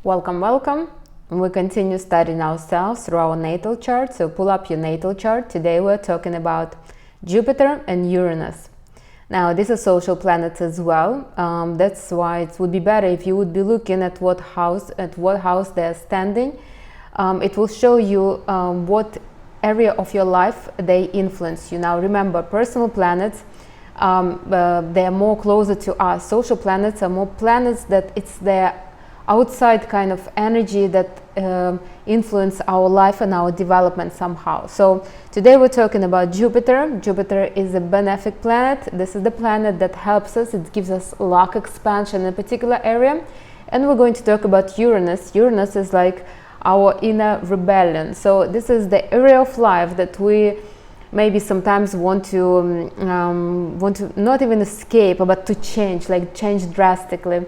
Welcome, welcome. We continue studying ourselves through our natal chart. So pull up your natal chart. Today we're talking about Jupiter and Uranus. Now, these are social planets as well. That's why it would be better if you would be looking at what house they're standing. It will show you what area of your life they influence you. Now, remember, personal planets, they are more closer to us. Social planets are more planets that it's their outside kind of energy that influence our life and our development somehow. So today we're talking about Jupiter. Jupiter is a benefic planet. This is the planet that helps us. It gives us luck expansion in a particular area. And we're going to talk about Uranus. Uranus is like our inner rebellion. So this is the area of life that we maybe sometimes want to not even escape, but to change, like change drastically.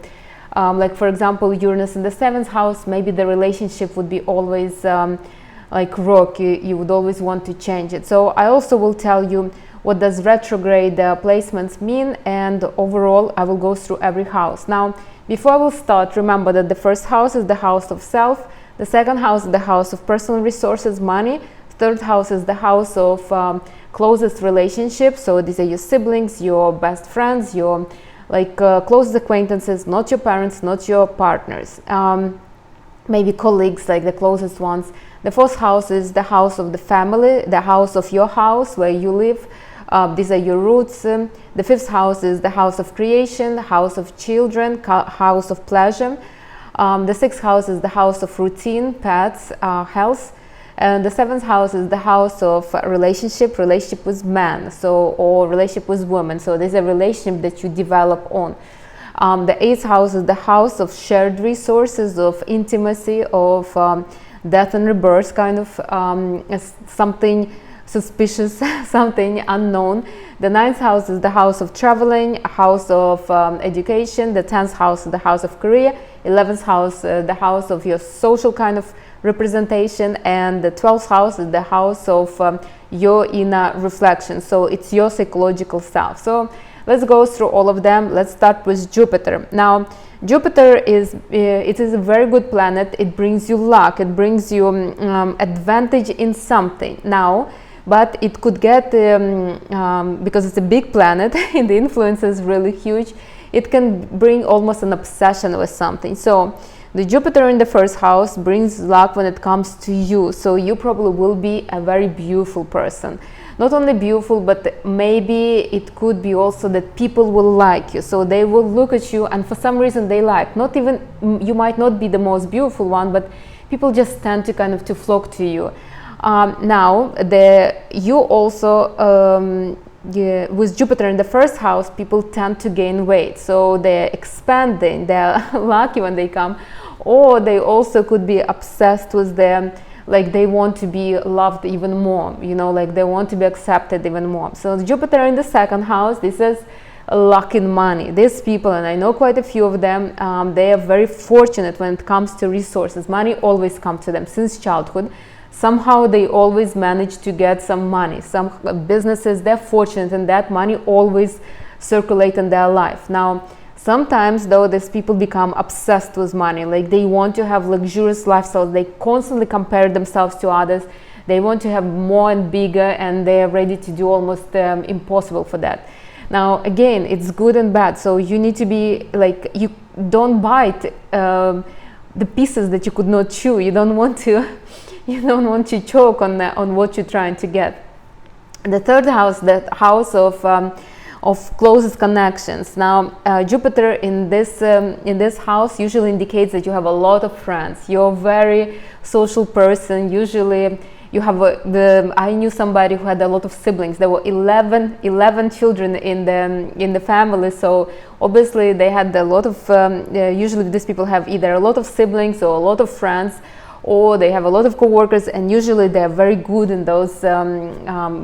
Like for example, Uranus in the 7th house, maybe the relationship would be always like rocky. You would always want to change it. So I also will tell you what does retrograde placements mean, and overall I will go through every house. Now, before I will start, remember that the first house is the house of self, the second house is the house of personal resources, money, third house is the house of closest relationships. So these are your siblings, your best friends, your close acquaintances, not your parents, not your partners, maybe colleagues, like the closest ones. The fourth house is the house of the family, the house of your house where you live. These are your roots. The fifth house is the house of creation, house of children, house of pleasure. The sixth house is the house of routine, pets, health. And the seventh house is the house of relationship with man, or relationship with woman. So there's a relationship that you develop on. The eighth house is the house of shared resources, of intimacy, of death and rebirth, kind of something suspicious, something unknown. The ninth house is the house of traveling, a house of education. The 10th house is the house of career. 11th house, the house of your social kind of representation, and the 12th house is the house of your inner reflection. So it's your psychological self. So let's go through all of them. Let's start with Jupiter. Now, Jupiter is a very good planet. It brings you luck. It brings you advantage in something. Now, but it could get because it's a big planet and the influence is really huge. It can bring almost an obsession with something. So the Jupiter in the first house brings luck when it comes to you. So you probably will be a very beautiful person. Not only beautiful, but maybe it could be also that people will like you. So they will look at you and for some reason they like. Not even, you might not be the most beautiful one, but people just tend to kind of to flock to you. Now, you also, with Jupiter in the first house, people tend to gain weight. So they're expanding, they're lucky when they come. Or they also could be obsessed with them, like they want to be loved even more, like they want to be accepted even more. So Jupiter in the second house, this is luck in money. These people, and I know quite a few of them, they are very fortunate when it comes to resources. Money always comes to them since childhood. Somehow they always manage to get some money. Some businesses, they're fortunate and that money always circulate in their life. Now, sometimes, though, these people become obsessed with money, like they want to have luxurious lifestyles. They constantly compare themselves to others. They want to have more and bigger, and they are ready to do almost impossible for that. Now, again, it's good and bad. So you need to be like, you don't bite the pieces that you could not chew. You don't want to choke on what you're trying to get. The third house, the house of closest connections. Now, Jupiter in this house usually indicates that you have a lot of friends. You're a very social person. Usually, you have I knew somebody who had a lot of siblings. There were 11 children in the family. So obviously, they had a lot of. Usually, these people have either a lot of siblings or a lot of friends, or they have a lot of co-workers, and usually they are very good in those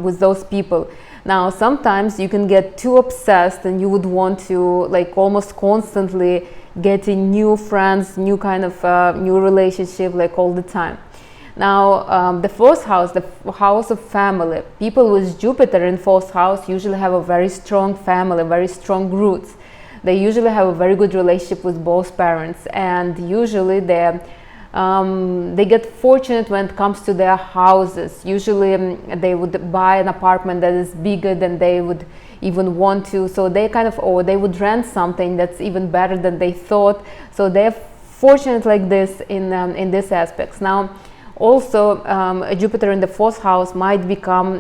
with those people. Now, sometimes you can get too obsessed and you would want to like almost constantly getting new friends, new kind of new relationship like all the time. Now, the fourth house, the house of family. People with Jupiter in fourth house usually have a very strong family, very strong roots. they usually have a very good relationship with both parents, and usually they get fortunate when it comes to their houses. Usually they would buy an apartment that is bigger than they would even want to, so they kind of, or they would rent something that's even better than they thought. So they're fortunate like this in these aspects. Now also Jupiter in the 4th house might become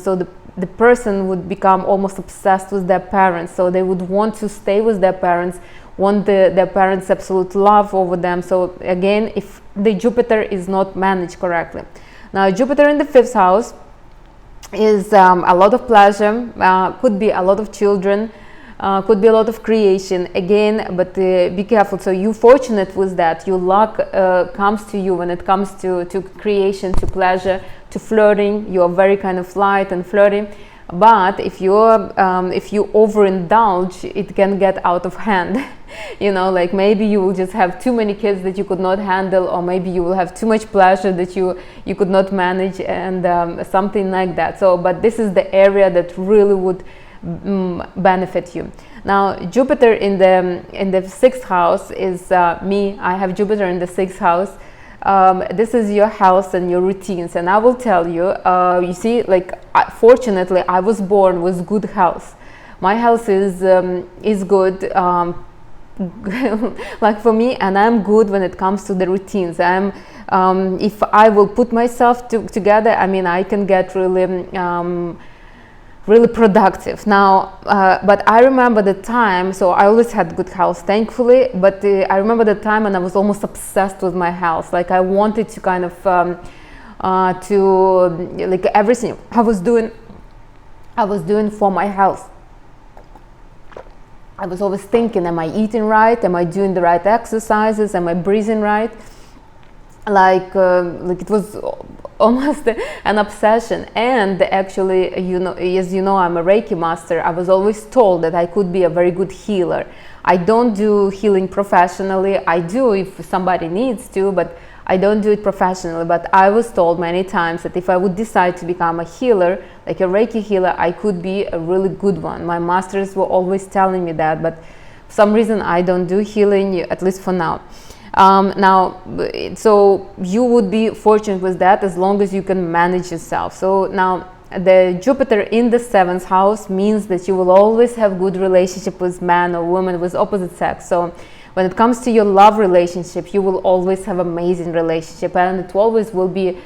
so the person would become almost obsessed with their parents, so they would want to stay with their parents, want their parents' absolute love over them. So again, if the Jupiter is not managed correctly. Now Jupiter in the 5th house is a lot of pleasure, could be a lot of children, could be a lot of creation again, but be careful. So you're fortunate with that. Your luck comes to you when it comes to creation, to pleasure, to flirting. You are very kind of light and flirty. But if you overindulge, it can get out of hand. You know, like maybe you will just have too many kids that you could not handle, or maybe you will have too much pleasure that you could not manage, and something like that. So, but this is the area that really would benefit you. Now Jupiter in the 6th house is me. I have Jupiter in the 6th house. This is your health and your routines, and I will tell you, you see, like fortunately I was born with good health. My health is good, like for me, and I'm good when it comes to the routines. I'm if I will put myself together, I mean, I can get really productive. Now but I remember the time, so I always had good health, thankfully, but I remember the time when I was almost obsessed with my health. Like I wanted to kind of to like everything I was doing for my health. I was always thinking, am I eating right? Am I doing the right exercises? Am I breathing right? Like it was almost an obsession. And actually, you know, as you know, I'm a Reiki master. I was always told that I could be a very good healer. I don't do healing professionally. I do if somebody needs to, but I don't do it professionally. But I was told many times that if I would decide to become a healer, like a Reiki healer, I could be a really good one. My masters were always telling me that, but for some reason I don't do healing, at least for now. So you would be fortunate with that as long as you can manage yourself. So now the Jupiter in the 7th house means that you will always have good relationship with man or woman with opposite sex. So when it comes to your love relationship, you will always have amazing relationship, and it always will be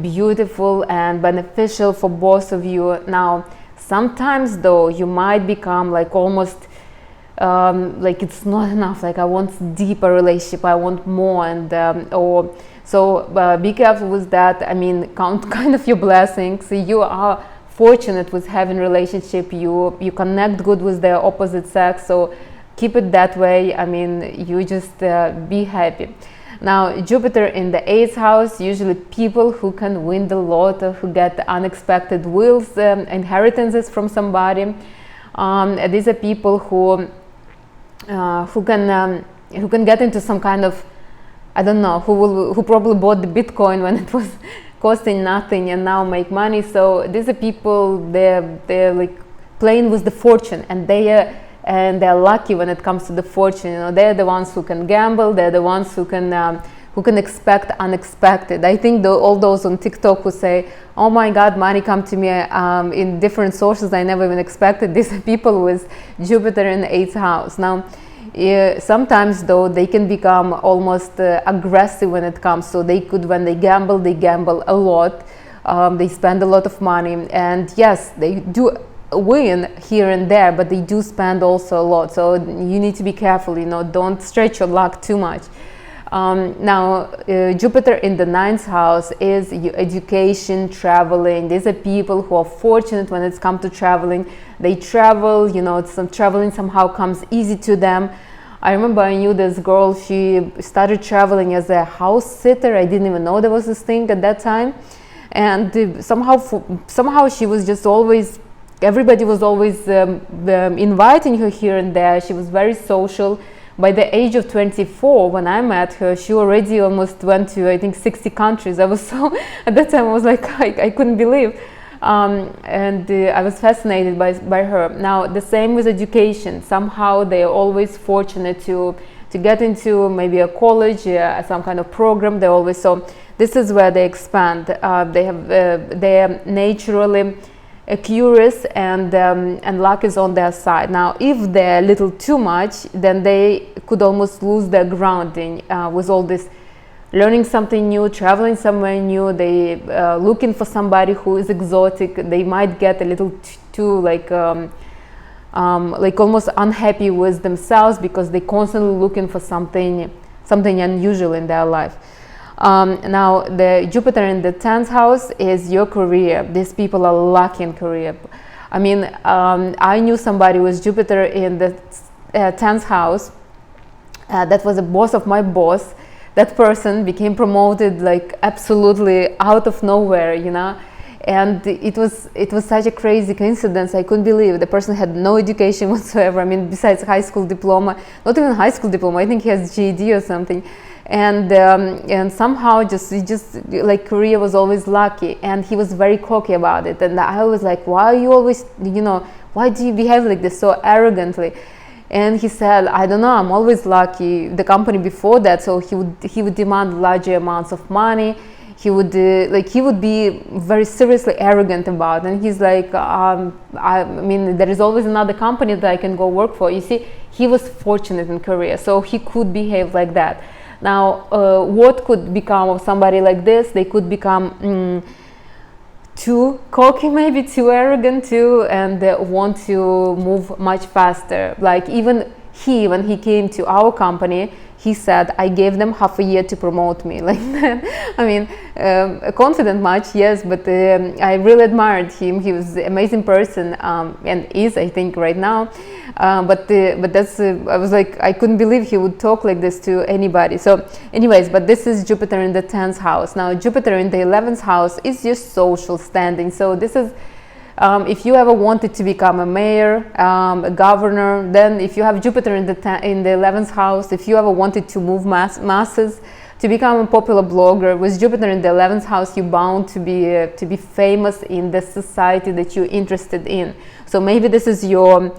beautiful and beneficial for both of you. Now sometimes though you might become like almost like it's not enough, like I want deeper relationship, I want more, and be careful with that. I mean, count kind of your blessings. You are fortunate with having relationship, you connect good with the opposite sex, so keep it that way. I mean, you just be happy. Now Jupiter in the 8th house, usually people who can win the lotto, who get unexpected wills, inheritances from somebody. These are people who can get into some kind of, I don't know, who probably bought the Bitcoin when it was costing nothing and now make money. So these are people, they're like playing with the fortune, and they're lucky when it comes to the fortune. You know, they're the ones who can gamble. They're the ones who can expect unexpected. I think all those on TikTok who say, "Oh my God, money come to me in different sources I never even expected." These are people with Jupiter in the 8th house. Now, sometimes though they can become almost aggressive when it comes. So when they gamble a lot. They spend a lot of money, and yes, they do win here and there, but they do spend also a lot. So you need to be careful. You know, don't stretch your luck too much. Now Jupiter in the 9th house is education, traveling. These are people who are fortunate when it's come to traveling. They travel, you know, traveling somehow comes easy to them. I remember I knew this girl, she started traveling as a house sitter. I didn't even know there was this thing at that time, and somehow she was just always, everybody was always inviting her here and there. She was very social. By the age of 24, when I met her, she already almost went to, I think, 60 countries. I was so, at that time I was like, I couldn't believe. and I was fascinated by her. Now the same with education. Somehow they are always fortunate to get into maybe a college, some kind of program. They always, so this is where they expand. They are naturally curious, and luck is on their side. Now if they're a little too much, then they could almost lose their grounding with all this learning something new, traveling somewhere new. They looking for somebody who is exotic. They might get a little too like almost unhappy with themselves, because they constantly looking for something unusual in their life. Now the Jupiter in the 10th house is your career. These people are lucky in career. I mean, I knew somebody with Jupiter in the 10th house. That was the boss of my boss. That person became promoted like absolutely out of nowhere, you know. And it was such a crazy coincidence. I couldn't believe it. The person had no education whatsoever. I mean, besides high school diploma, not even high school diploma. I think he has GED or something. And somehow just like career was always lucky, and he was very cocky about it. And I was like, why are you always, you know, why do you behave like this so arrogantly? And he said, I don't know, I'm always lucky. The company before that, so he would demand larger amounts of money. He would be very seriously arrogant about it. And he's like, I mean, there is always another company that I can go work for. You see, he was fortunate in career, so he could behave like that. Now, what could become of somebody like this? They could become too cocky, maybe too arrogant too, and want to move much faster. Like even when he came to our company, he said, I gave them half a year to promote me, like that. I mean, confident much, yes, but I really admired him. He was an amazing person, and is, I think, right now. But that's, I was like, I couldn't believe he would talk like this to anybody. So anyways, but this is Jupiter in the 10th house. Now Jupiter in the 11th house is your social standing. So this is, if you ever wanted to become a mayor, a governor, then if you have Jupiter in the 11th house, if you ever wanted to move masses, to become a popular blogger, with Jupiter in the 11th house, you're bound to be famous in the society that you're interested in. So maybe this is your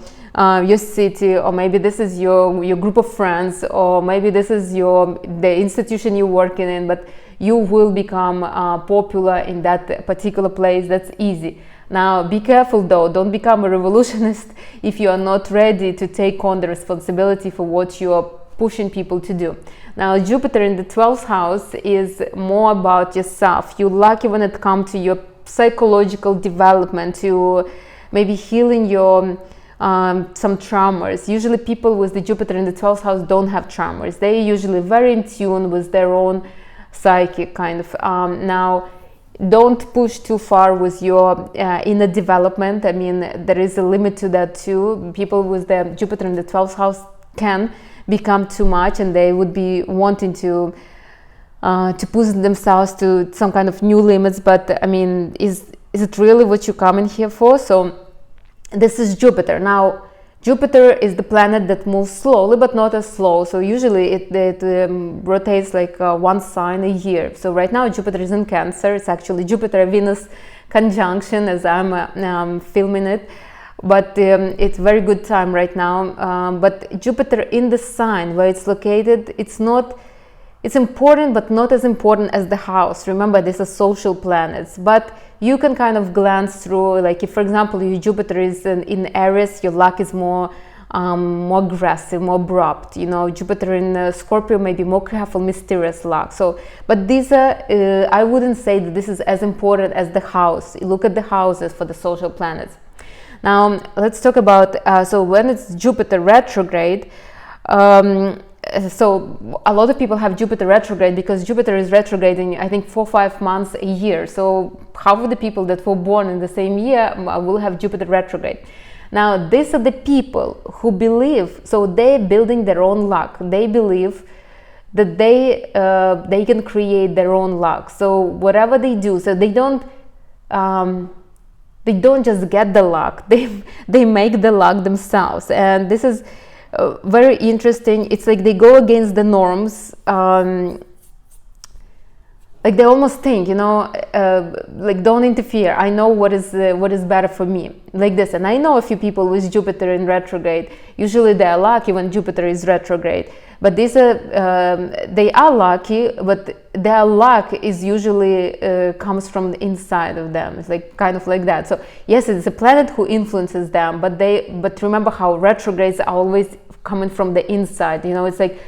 city, or maybe this is your group of friends, or maybe this is the institution you're working in, but you will become popular in that particular place. That's easy. Now be careful though, don't become a revolutionist if you are not ready to take on the responsibility for what you are pushing people to do. Now Jupiter in the 12th house is more about yourself. You're lucky when it comes to your psychological development, to maybe healing your some traumas. Usually people with the Jupiter in the 12th house don't have traumas. They're usually very in tune with their own psychic kind of. Now don't push too far with your inner development. I mean, there is a limit to that too. People with the Jupiter in the 12th house can become too much, and they would be wanting to push themselves to some kind of new limits. But I mean, is it really what you're coming here for? So this is Jupiter. Now Jupiter is the planet that moves slowly, but not as slow. So usually it rotates like one sign a year. So right now Jupiter is in Cancer. It's actually Jupiter-Venus conjunction as I'm filming it. But it's very good time right now. But Jupiter in the sign where it's located, it's important, but not as important as the house. Remember, these are social planets. But you can kind of glance through, like if, for example, your Jupiter is in Aries, your luck is more aggressive, more abrupt. You know, Jupiter in Scorpio may be more careful, mysterious luck. So, but these are, I wouldn't say that this is as important as the house. You look at the houses for the social planets. Now, let's talk about, so when it's Jupiter retrograde, so a lot of people have Jupiter retrograde because Jupiter is retrograding, I think, 4 or 5 months a year. So half of the people that were born in the same year will have Jupiter retrograde. Now these are the people who believe, so they're building their own luck. They believe that they can create their own luck. So whatever they do, so they don't just get the luck, they make the luck themselves. And this is very interesting. It's like they go against the norms. Like like they almost think, you know, like don't interfere. I know what is better for me, like this. And I know a few people with Jupiter in retrograde. Usually they are lucky when Jupiter is retrograde. But these they are lucky, but their luck is usually comes from the inside of them. It's like kind of like that. So yes, it's a planet who influences them, but remember how retrogrades are always coming from the inside. You know, it's like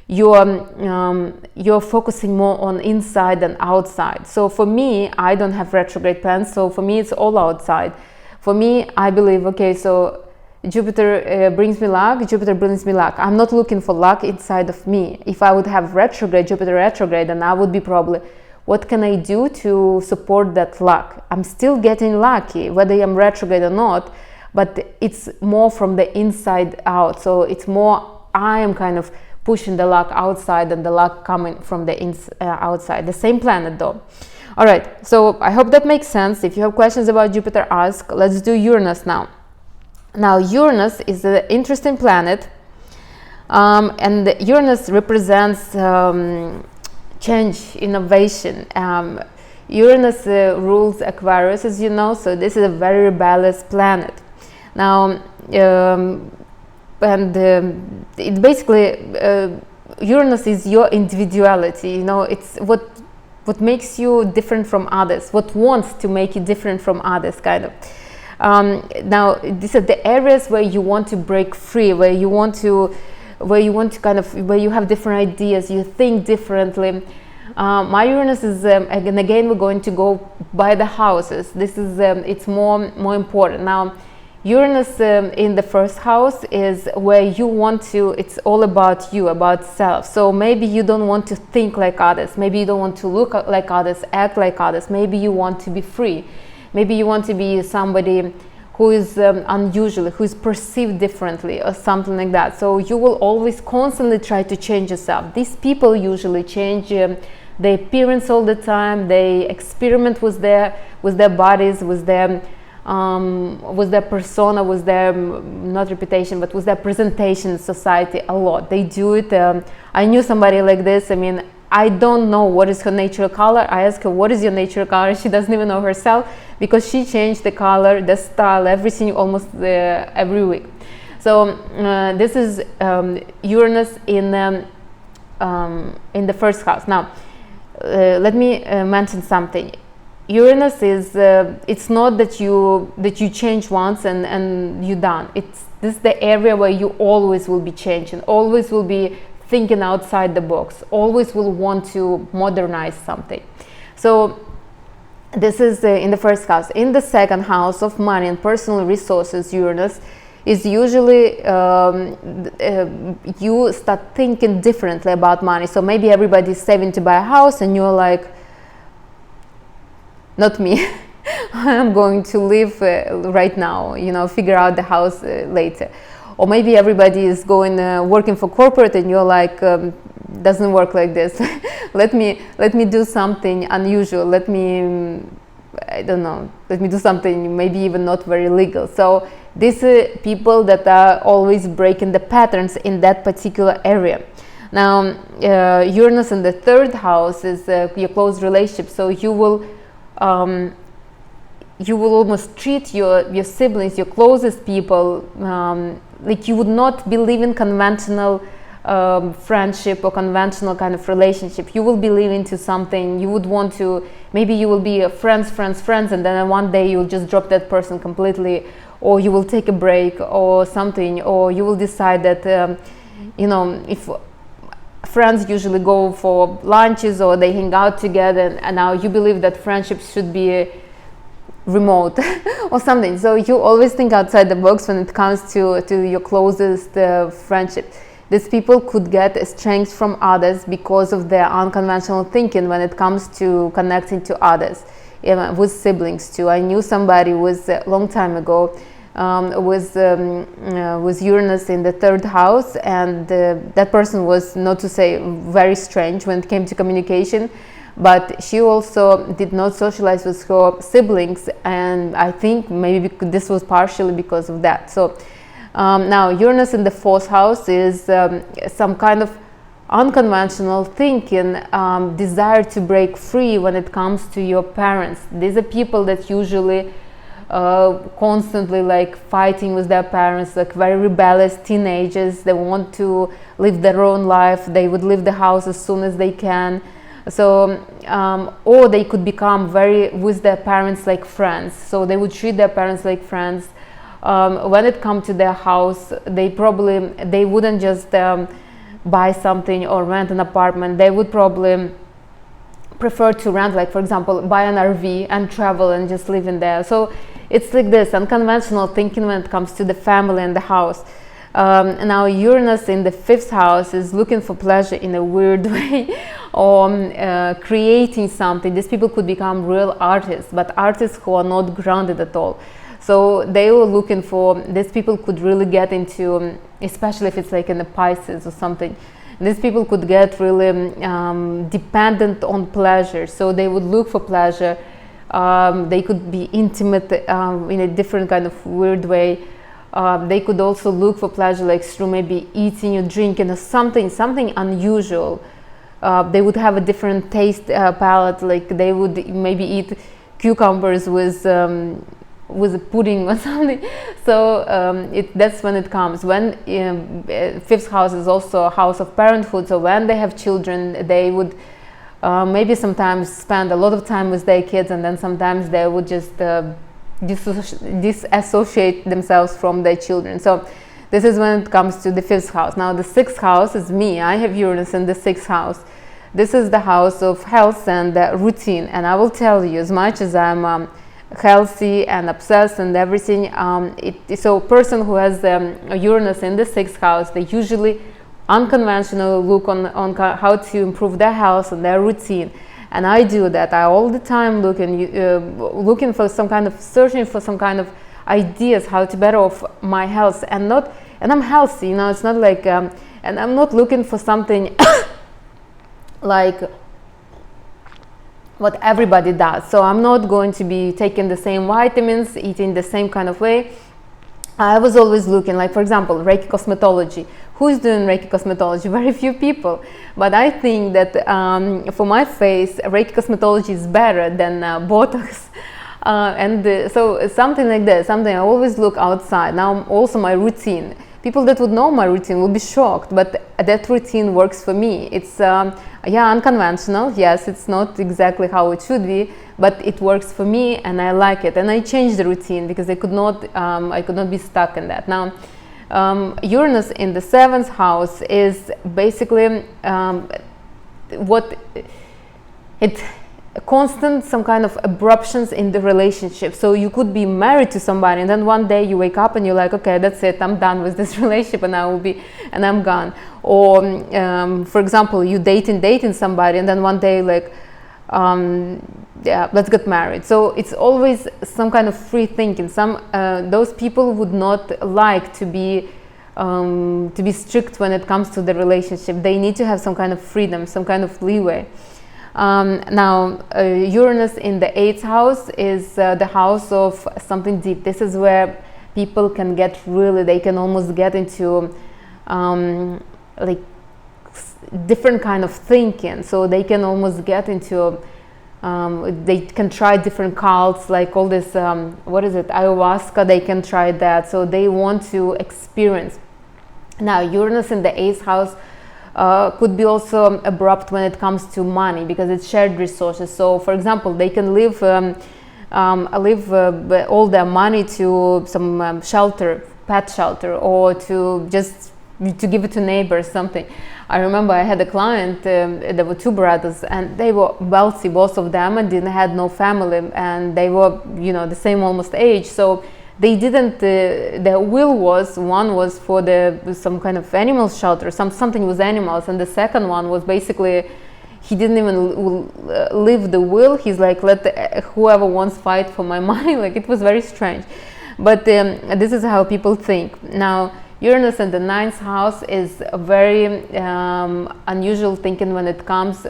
you're focusing more on inside than outside. So for me, I don't have retrograde plans. So for me, it's all outside. For me, I believe, okay, so Jupiter brings me luck, Jupiter brings me luck. I'm not looking for luck inside of me. If I would have retrograde, Jupiter retrograde, then I would be probably, what can I do to support that luck? I'm still getting lucky, whether I'm retrograde or not, but it's more from the inside out. So it's more, I am kind of pushing the luck outside and the luck coming from the outside. The same planet though. All right, so I hope that makes sense. If you have questions about Jupiter, ask. Let's do Uranus now. Now, Uranus is an interesting planet, and Uranus represents change, innovation. Uranus rules Aquarius, as you know, so this is a very rebellious planet. Now, it basically, Uranus is your individuality, you know, it's what makes you different from others, what wants to make you different from others, kind of. Now these are the areas where you want to break free, where you want to kind of, where you have different ideas, you think differently. My Uranus is and again we're going to go by the houses. This is it's more important. Now Uranus in the first house is where you want to, it's all about you, about self. So maybe you don't want to think like others, maybe you don't want to look like others, act like others, maybe you want to be free. Maybe you want to be somebody who is unusual, who is perceived differently or something like that. So you will always constantly try to change yourself. These people usually change their appearance all the time. They experiment with their bodies, with their persona, with their, not reputation, but with their presentation in society a lot. They do it. I knew somebody like this. I mean, I don't know what is her natural color. I asked her, what is your natural color? She doesn't even know herself, because she changed the color, the style, everything almost every week. So this is Uranus in the first house. Now, let me mention something. Uranus is, it's not that you change once and you're done. This is the area where you always will be changing, always will be thinking outside the box, always will want to modernize something. So this is in the first house. In the second house of money and personal resources, Uranus is usually you start thinking differently about money. So maybe everybody's saving to buy a house and you're like, not me. I'm going to live right now, you know, figure out the house later. Or maybe everybody is going working for corporate and you're like, doesn't work like this. let me do something unusual. Let me, I don't know, let me do something maybe even not very legal. So these are people that are always breaking the patterns in that particular area. Now Uranus in the third house is your close relationship. So you will almost treat your siblings, your closest people, like you would not believe in conventional friendship or conventional kind of relationship. You will believe into something. You would want to, maybe you will be friends, and then one day you'll just drop that person completely, or you will take a break or something, or you will decide that, you know, if friends usually go for lunches or they hang out together, and now you believe that friendships should be remote or something. So you always think outside the box when it comes to your closest friendship. These people could get strength from others because of their unconventional thinking when it comes to connecting to others, even with siblings too. I knew somebody was a long time ago with Uranus in the third house, and that person was, not to say very strange when it came to communication, but she also did not socialize with her siblings, and I think maybe this was partially because of that. So now Uranus in the fourth house is some kind of unconventional thinking, desire to break free when it comes to your parents. These are people that usually constantly like fighting with their parents, like very rebellious teenagers. They want to live their own life. They would leave the house as soon as they can. So or they could become very with their parents like friends, so they would treat their parents like friends. When it comes to their house, they wouldn't just buy something or rent an apartment. They would probably prefer to rent, like for example, buy an RV and travel and just live in there. So it's like this unconventional thinking when it comes to the family and the house. Now Uranus in the 5th house is looking for pleasure in a weird way, or creating something. These people could become real artists, but artists who are not grounded at all. So they were looking for, these people could really get into, especially if it's like in the Pisces or something, these people could get really dependent on pleasure. So they would look for pleasure. They could be intimate in a different kind of weird way. They could also look for pleasure like through maybe eating or drinking or something unusual. They would have a different taste palette, like they would maybe eat cucumbers with a pudding or something. So that's when it comes. When 5th house is also a house of parenthood, so when they have children, they would maybe sometimes spend a lot of time with their kids, and then sometimes they would just disassociate themselves from their children. So this is when it comes to the 5th house. Now the 6th house is me. I have Uranus in the 6th house. This is the house of health and routine, and I will tell you, as much as I'm healthy and obsessed and everything, so a person who has Uranus in the 6th house, they usually unconventional look on how to improve their health and their routine. And I do that. I all the time looking for some kind of, searching for some kind of ideas how to better off my health, and I'm healthy, you know. It's not like and I'm not looking for something like what everybody does. So I'm not going to be taking the same vitamins, eating the same kind of way. I was always looking, like for example, Reiki cosmetology. Who's doing Reiki cosmetology? Very few people. But I think that for my face, Reiki cosmetology is better than Botox. So something like that, something I always look outside. Now also my routine. People that would know my routine will be shocked, but that routine works for me. It's unconventional. Yes, it's not exactly how it should be, but it works for me and I like it. And I changed the routine because I could not be stuck in that. Now, Uranus in the 7th house is basically constant, some kind of abruptions in the relationship. So you could be married to somebody, and then one day you wake up and you're like, okay, that's it, I'm done with this relationship, and I'm gone. Or for example, you dating somebody, and then one day like let's get married. So it's always some kind of free thinking. Those people would not like to be strict when it comes to the relationship. They need to have some kind of freedom, some kind of leeway. Now Uranus in the 8th house is the house of something deep. This is where people can get they can almost get into like different kind of thinking. So they can almost get into they can try different cults, like all this ayahuasca. They can try that. So they want to experience. Now Uranus in the 8th house could be also abrupt when it comes to money, because it's shared resources. So for example, they can leave all their money to some pet shelter, or to give it to neighbors, something. I remember I had a client, there were 2 brothers, and they were wealthy, both of them, and had no family, and they were, the same almost age. So they didn't, their will was, one was for some kind of animal shelter, something with animals, and the second one was basically, he didn't even leave the will. He's like, let whoever wants fight for my money. Like, it was very strange. But this is how people think. Now, Uranus in the 9th house is a very unusual thinking when it comes,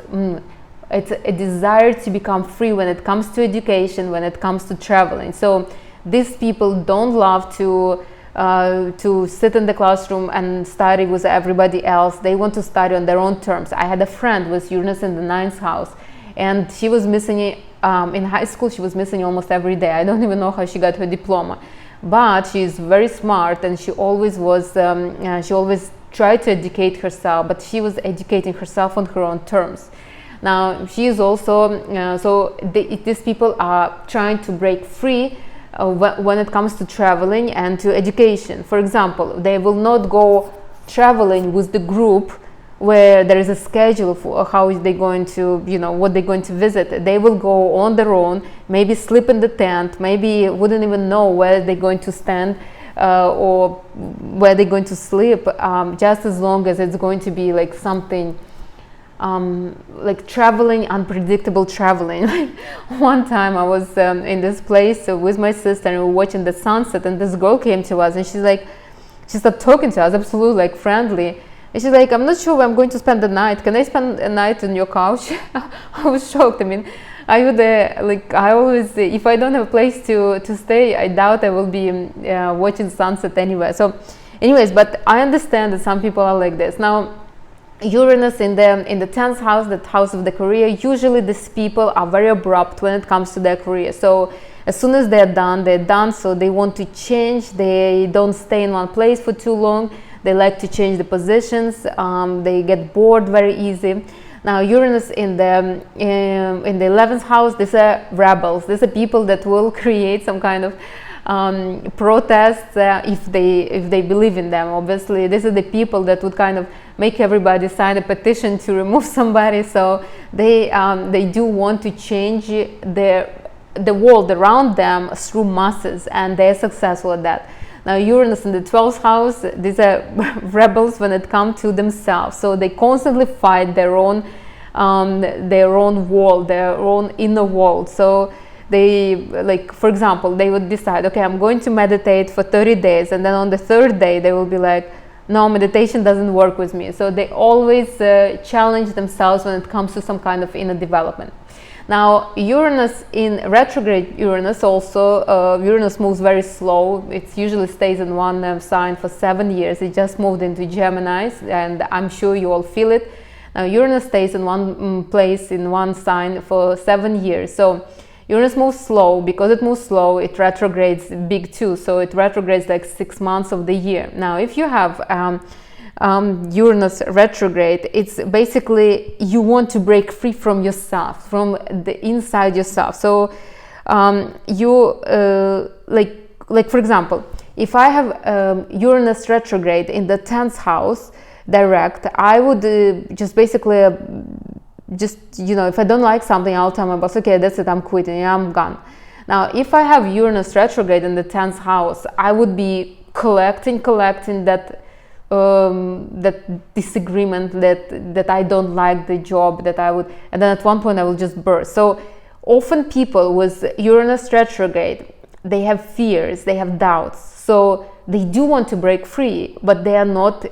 it's a desire to become free when it comes to education, when it comes to traveling. So these people don't love to to sit in the classroom and study with everybody else. They want to study on their own terms. I had a friend with Uranus in the 9th house, and she was missing in high school. She was missing almost every day. I don't even know how she got her diploma, but she's very smart, and she always was. She always tried to educate herself, but she was educating herself on her own terms. Now she is also these people are trying to break free when it comes to traveling and to education. For example, they will not go traveling with the group where there is a schedule for how is they going to, what they're going to visit. They will go on their own, maybe sleep in the tent, maybe wouldn't even know where they're going to stand or where they're going to sleep, just as long as it's going to be like something like traveling, unpredictable traveling. One time I was in this place with my sister, and we were watching the sunset, and this girl came to us, and she started talking to us, absolutely like friendly, and she's like, I'm not sure where I'm going to spend the night. Can I spend a night on your couch? I was shocked. I mean, I would I always, if I don't have a place to stay, I doubt I will be watching sunset anywhere. So anyways, but I understand that some people are like this. Now Uranus in the 10th house, that house of the career, usually these people are very abrupt when it comes to their career. So as soon as they're done, so they want to change. They don't stay in one place for too long. They like to change the positions. They get bored very easy. Now Uranus in the 11th house, these are rebels. These are people that will create some kind of protests if they believe in them. Obviously, these are the people that would kind of make everybody sign a petition to remove somebody. So they do want to change the world around them through masses, and they're successful at that. Now Uranus in the 12th house, these are rebels when it comes to themselves. So they constantly fight their own world, their own inner world. So they, like, for example, they would decide, okay, I'm going to meditate for 30 days, and then on the 3rd day they will be like, no, meditation doesn't work with me. So they always challenge themselves when it comes to some kind of inner development. Now Uranus in retrograde, Uranus also, Uranus moves very slow. It usually stays in one sign for 7 years. It just moved into Gemini, and I'm sure you all feel it. Now Uranus stays in one place, in one sign for 7 years. So Uranus moves slow. Because it moves slow, it retrogrades big too. So it retrogrades like 6 months of the year. Now if you have Uranus retrograde, it's basically you want to break free from yourself, from the inside yourself. So you like for example, if I have Uranus retrograde in the 10th house direct, I would just basically if I don't like something, I'll tell my boss, okay, that's it, I'm quitting, I'm gone. Now if I have Uranus retrograde in the 10th house, I would be collecting that disagreement, that I don't like the job, that I would, and then at one point I will just burst. So often people with Uranus retrograde, they have fears, they have doubts, so they do want to break free, but they are not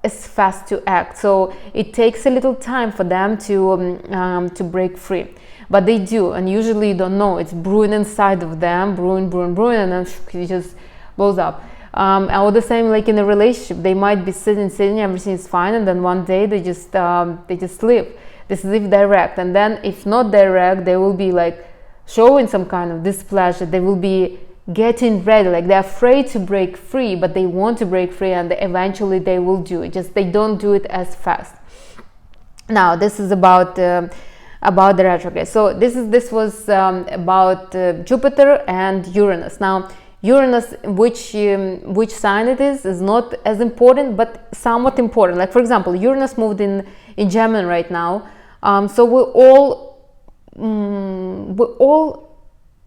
as fast to act. So it takes a little time for them to break free, but they do, and usually you don't know, it's brewing inside of them, brewing, and then it just blows up. Or the same like in a relationship, they might be sitting, everything is fine, and then one day they just leave. This is if direct, and then if not direct, they will be like showing some kind of displeasure. They will be getting ready, like they're afraid to break free, but they want to break free, and eventually they will do it. Just they don't do it as fast. Now this is about the retrograde. So this was about Jupiter and Uranus. Now Uranus, which sign it is not as important, but somewhat important. Like for example, Uranus moved in Gemini right now, so we're all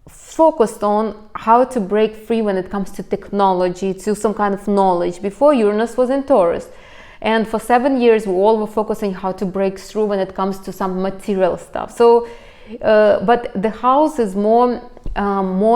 focused on how to break free when it comes to technology, to some kind of knowledge. Before, Uranus was in Taurus, and for 7 years we all were focusing how to break through when it comes to some material stuff. So but the house is more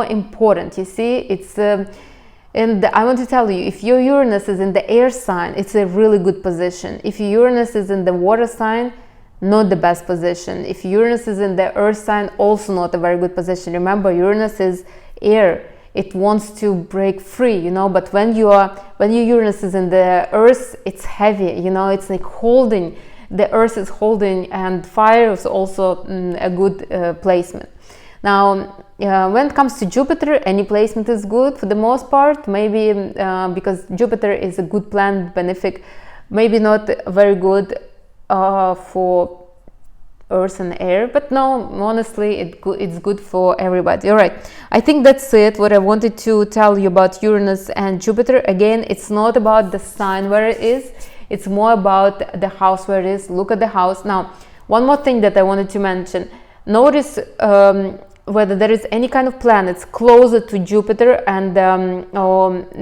important, you see. It's and I want to tell you, if your Uranus is in the air sign, it's a really good position. If your Uranus is in the water sign, not the best position. If Uranus is in the earth sign, also not a very good position. Remember, Uranus is air. it wants to break free, you know. But when your Uranus is in the Earth, it's heavy, you know, it's like holding, the Earth is holding, and fire is also a good placement. Now, when it comes to Jupiter, any placement is good for the most part, maybe because Jupiter is a good planet, benefic, maybe not very good for Earth and air, but no, honestly, it's good for everybody. All right, I think that's it, what I wanted to tell you about Uranus and Jupiter. Again, it's not about the sign where it is, it's more about the house where it is. Look at the house. Now, one more thing that I wanted to mention, notice whether there is any kind of planets closer to Jupiter and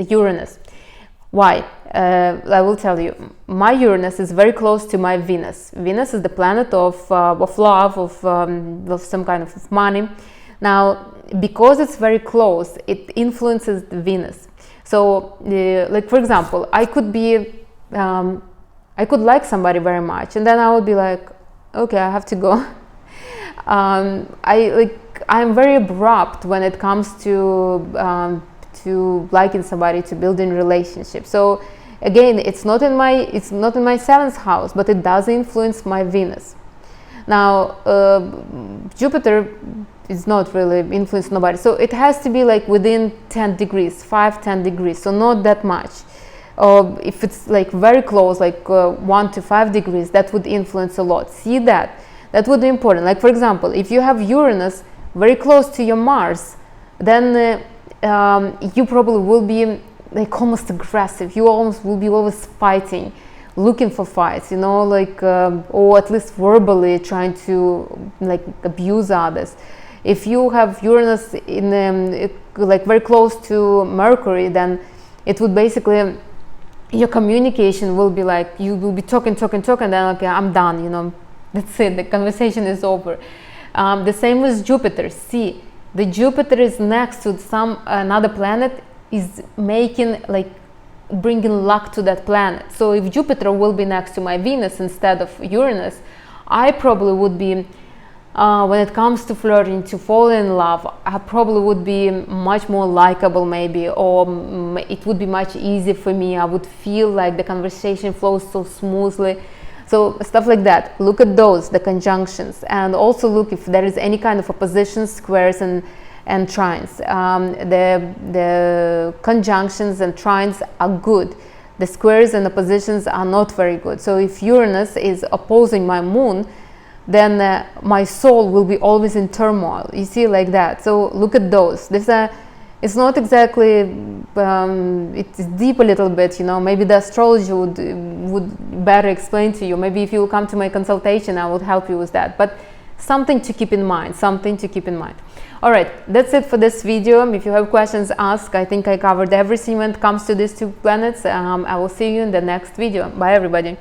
Uranus. Why? I will tell you. My Uranus is very close to my Venus. Venus is the planet of love, of some kind of money. Now, because it's very close, it influences the Venus. So, like for example, I could like somebody very much, and then I would be like, okay, I have to go. I'm very abrupt when it comes to liking somebody, to building relationship. So again, it's not in my 7th house, but it does influence my Venus. Now Jupiter is not really influenced nobody, so it has to be like within 10 degrees, 5-10 degrees, so not that much. If it's like very close, like 1 to 5 degrees, that would influence a lot. See that would be important. Like for example, if you have Uranus very close to your Mars, then you probably will be like almost aggressive. You almost will be always fighting, looking for fights, you know, like or at least verbally trying to like abuse others. If you have Uranus in like very close to Mercury, then it would basically, your communication will be like, you will be talking, and then okay, I'm done, you know, that's it, the conversation is over. The same with Jupiter. See, the Jupiter is next to another planet, is making like bringing luck to that planet. So if Jupiter will be next to my Venus instead of Uranus, I probably would be when it comes to flirting, to fall in love, I probably would be much more likable maybe, or it would be much easier for me. I would feel like the conversation flows so smoothly. So stuff like that. Look at those, the conjunctions, and also look if there is any kind of oppositions, squares and trines. The conjunctions and trines are good. The squares and oppositions are not very good. So if Uranus is opposing my moon, then my soul will be always in turmoil. You see, like that. So look at those. It's not exactly, it's deep a little bit, you know. Maybe the astrology would better explain to you. Maybe if you will come to my consultation, I would help you with that. But something to keep in mind, All right, that's it for this video. If you have questions, ask. I think I covered everything when it comes to these two planets. I will see you in the next video. Bye, everybody.